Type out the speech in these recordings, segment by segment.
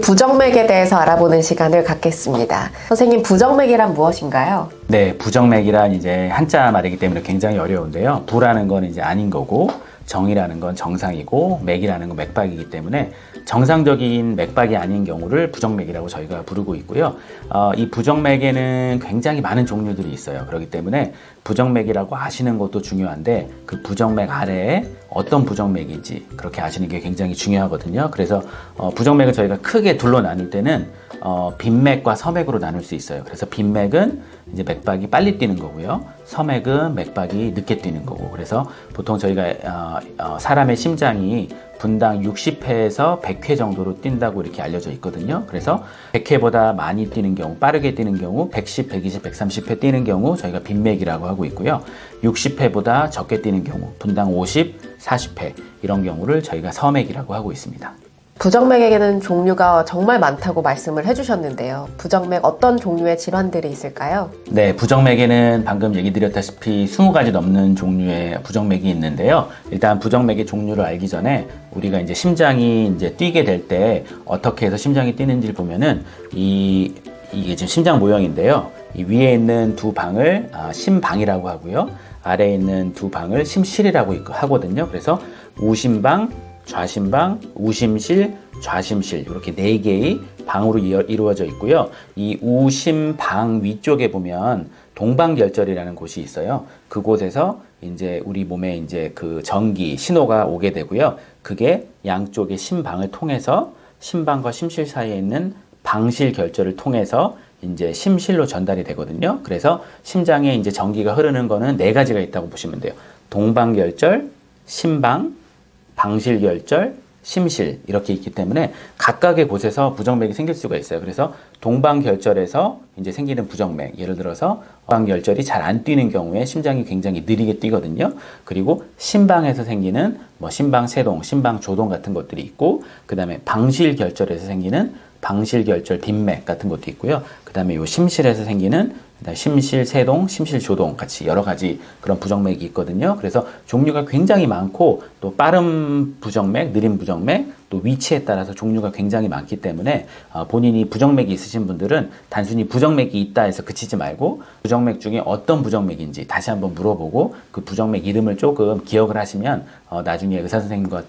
부정맥에 대해서 알아보는 시간을 갖겠습니다. 선생님, 부정맥이란 무엇인가요? 네, 부정맥이란 이제 한자 말이기 때문에 굉장히 어려운데요. 부라는 건 이제 아닌 거고, 정이라는 건 정상이고, 맥이라는 건 맥박이기 때문에 정상적인 맥박이 아닌 경우를 부정맥이라고 저희가 부르고 있고요. 이 부정맥에는 굉장히 많은 종류들이 있어요. 그렇기 때문에 부정맥이라고 아시는 것도 중요한데 그 부정맥 아래에 어떤 부정맥인지 그렇게 아시는 게 굉장히 중요하거든요. 그래서 부정맥을 저희가 크게 둘로 나눌 때는 빈맥과 서맥으로 나눌 수 있어요. 그래서 빈맥은 이제 맥박이 빨리 뛰는 거고요. 서맥은 맥박이 늦게 뛰는 거고. 그래서 보통 저희가 사람의 심장이 분당 60회에서 100회 정도로 뛴다고 이렇게 알려져 있거든요. 그래서 100회보다 많이 뛰는 경우, 빠르게 뛰는 경우 110, 120, 130회 뛰는 경우 저희가 빈맥이라고 하고 있고요. 60회보다 적게 뛰는 경우, 분당 50, 40회 이런 경우를 저희가 서맥이라고 하고 있습니다. 부정맥에게는 종류가 정말 많다고 말씀을 해주셨는데요. 부정맥 어떤 종류의 질환들이 있을까요? 네, 부정맥에는 방금 얘기 드렸다시피 20가지 넘는 종류의 부정맥이 있는데요. 일단 부정맥의 종류를 알기 전에 우리가 이제 심장이 이제 뛰게 될 때 어떻게 해서 심장이 뛰는지를 보면은 이게 지금 심장 모형인데요. 이 위에 있는 두 방을 심방이라고 하고요. 아래에 있는 두 방을 심실이라고 하거든요. 그래서 우심방, 좌심방, 우심실, 좌심실 이렇게 4개의 방으로 이루어져 있고요. 이 우심방 위쪽에 보면 동방결절이라는 곳이 있어요. 그곳에서 이제 우리 몸에 이제 그 전기 신호가 오게 되고요. 그게 양쪽의 심방을 통해서 심방과 심실 사이에 있는 방실결절을 통해서 이제 심실로 전달이 되거든요. 그래서 심장에 이제 전기가 흐르는 거는 4가지가 있다고 보시면 돼요. 동방결절, 심방, 방실결절, 심실 이렇게 있기 때문에 각각의 곳에서 부정맥이 생길 수가 있어요. 그래서 동방결절에서 이제 생기는 부정맥, 예를 들어서 동방결절이 잘 안 뛰는 경우에 심장이 굉장히 느리게 뛰거든요. 그리고 심방에서 생기는 뭐 심방세동, 심방조동 같은 것들이 있고, 그 다음에 방실결절에서 생기는 방실결절 빈맥 같은 것도 있고요. 그 다음에 요 심실에서 생기는 심실세동, 심실조동 같이 여러 가지 그런 부정맥이 있거든요. 그래서 종류가 굉장히 많고 또 빠른 부정맥, 느린 부정맥, 또 위치에 따라서 종류가 굉장히 많기 때문에 본인이 부정맥이 있으신 분들은 단순히 부정맥이 있다 해서 그치지 말고 부정맥 중에 어떤 부정맥인지 다시 한번 물어보고 그 부정맥 이름을 조금 기억을 하시면 나중에 의사 선생님과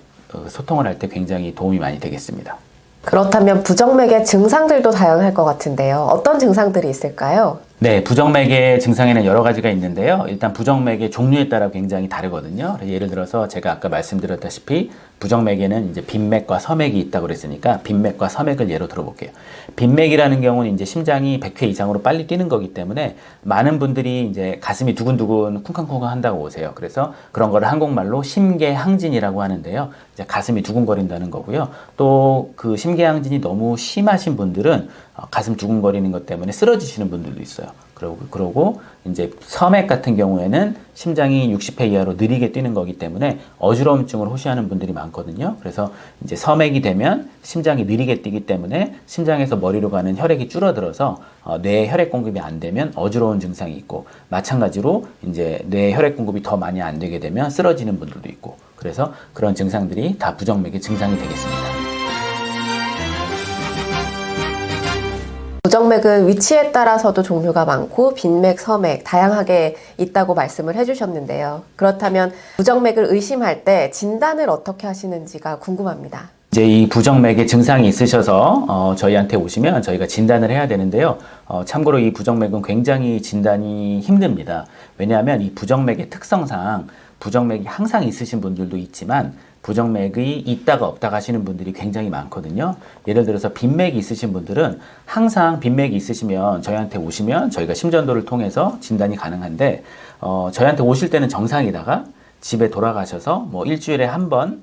소통을 할 때 굉장히 도움이 많이 되겠습니다. 그렇다면 부정맥의 증상들도 다양할 것 같은데요. 어떤 증상들이 있을까요? 네, 부정맥의 증상에는 여러 가지가 있는데요. 일단 부정맥의 종류에 따라 굉장히 다르거든요. 예를 들어서 제가 아까 말씀드렸다시피 부정맥에는 이제 빈맥과 서맥이 있다고 그랬으니까 빈맥과 서맥을 예로 들어볼게요. 빈맥이라는 경우는 이제 심장이 100회 이상으로 빨리 뛰는 거기 때문에 많은 분들이 이제 가슴이 두근두근 쿵쾅쿵쾅 한다고 오세요. 그래서 그런 거를 한국말로 심계항진이라고 하는데요. 이제 가슴이 두근거린다는 거고요. 또 그 심계항진이 너무 심하신 분들은 가슴 두근거리는 것 때문에 쓰러지시는 분들도 있어요. 그러고 이제 서맥 같은 경우에는 심장이 60회 이하로 느리게 뛰는 거기 때문에 어지러움증을 호소하는 분들이 많거든요. 그래서 이제 서맥이 되면 심장이 느리게 뛰기 때문에 심장에서 머리로 가는 혈액이 줄어들어서 뇌에 혈액 공급이 안 되면 어지러운 증상이 있고, 마찬가지로 이제 뇌에 혈액 공급이 더 많이 안 되게 되면 쓰러지는 분들도 있고, 그래서 그런 증상들이 다 부정맥의 증상이 되겠습니다. 부정맥은 위치에 따라서도 종류가 많고 빈맥, 서맥 다양하게 있다고 말씀을 해주셨는데요. 그렇다면 부정맥을 의심할 때 진단을 어떻게 하시는지가 궁금합니다. 이제 이 부정맥의 증상이 있으셔서 저희한테 오시면 저희가 진단을 해야 되는데요. 참고로 이 부정맥은 굉장히 진단이 힘듭니다. 왜냐하면 이 부정맥의 특성상 부정맥이 항상 있으신 분들도 있지만 부정맥이 있다가 없다가 하시는 분들이 굉장히 많거든요. 예를 들어서 빈맥이 있으신 분들은 항상 빈맥이 있으시면 저희한테 오시면 저희가 심전도를 통해서 진단이 가능한데, 저희한테 오실 때는 정상이다가 집에 돌아가셔서 뭐 일주일에 한 번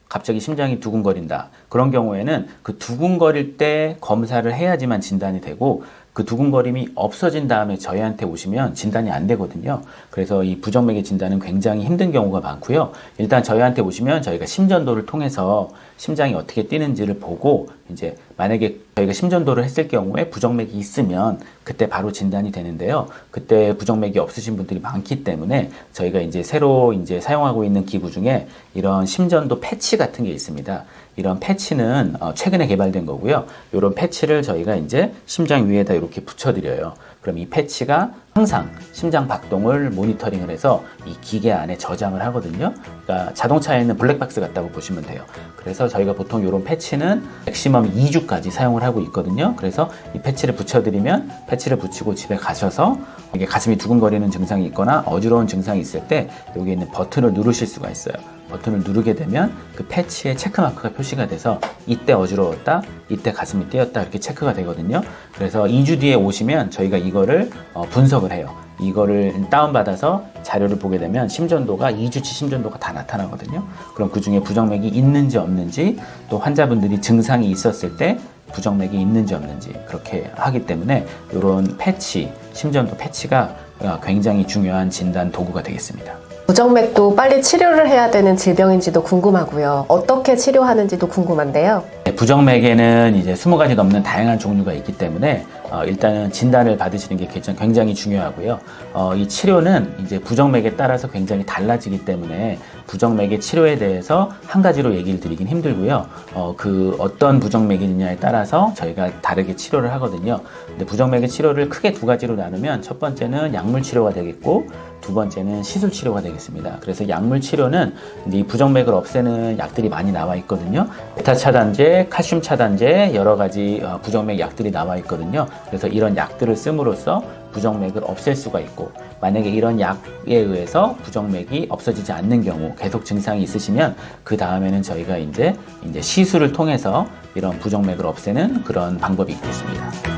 갑자기 심장이 두근거린다. 그런 경우에는 그 두근거릴 때 검사를 해야지만 진단이 되고, 그 두근거림이 없어진 다음에 저희한테 오시면 진단이 안 되거든요. 그래서 이 부정맥의 진단은 굉장히 힘든 경우가 많고요. 일단 저희한테 오시면 저희가 심전도를 통해서 심장이 어떻게 뛰는지를 보고, 이제 만약에 저희가 심전도를 했을 경우에 부정맥이 있으면 그때 바로 진단이 되는데요. 그때 부정맥이 없으신 분들이 많기 때문에 저희가 이제 새로 이제 사용하고 있는 기구 중에 이런 심전도 패치 같은 게 있습니다. 이런 패치는 최근에 개발된 거고요. 이런 패치를 저희가 이제 심장 위에다 이렇게 붙여드려요. 그럼 이 패치가 항상 심장 박동을 모니터링을 해서 이 기계 안에 저장을 하거든요. 그러니까 자동차에 있는 블랙박스 같다고 보시면 돼요. 그래서 저희가 보통 이런 패치는 맥시멈 2주까지 사용을 하고 있거든요. 그래서 이 패치를 붙여드리면 패치를 붙이고 집에 가셔서 이게 가슴이 두근거리는 증상이 있거나 어지러운 증상이 있을 때 여기 있는 버튼을 누르실 수가 있어요. 버튼을 누르게 되면 그 패치에 체크마크가 표시가 돼서 이때 어지러웠다, 이때 가슴이 뛰었다 이렇게 체크가 되거든요. 그래서 2주 뒤에 오시면 저희가 이거를 분석을 해요. 이거를 다운받아서 자료를 보게 되면 심전도가 2주치 심전도가 다 나타나거든요. 그럼 그 중에 부정맥이 있는지 없는지 또 환자분들이 증상이 있었을 때 부정맥이 있는지 없는지 그렇게 하기 때문에 이런 패치, 심전도 패치가 굉장히 중요한 진단 도구가 되겠습니다. 부정맥도 빨리 치료를 해야 되는 질병인지도 궁금하고요. 어떻게 치료하는지도 궁금한데요. 부정맥에는 이제 20가지 넘는 다양한 종류가 있기 때문에 일단은 진단을 받으시는 게 굉장히 중요하고요. 이 치료는 이제 부정맥에 따라서 굉장히 달라지기 때문에 부정맥의 치료에 대해서 한 가지로 얘기를 드리긴 힘들고요. 그 어떤 부정맥이냐에 따라서 저희가 다르게 치료를 하거든요. 근데 부정맥의 치료를 크게 두 가지로 나누면 첫 번째는 약물 치료가 되겠고 두 번째는 시술 치료가 되겠습니다. 그래서 약물 치료는 이 부정맥을 없애는 약들이 많이 나와 있거든요. 베타 차단제, 칼슘 차단제 여러 가지 부정맥 약들이 나와 있거든요. 그래서 이런 약들을 씀으로써 부정맥을 없앨 수가 있고 만약에 이런 약에 의해서 부정맥이 없어지지 않는 경우 계속 증상이 있으시면 그 다음에는 저희가 이제 시술을 통해서 이런 부정맥을 없애는 그런 방법이 있겠습니다.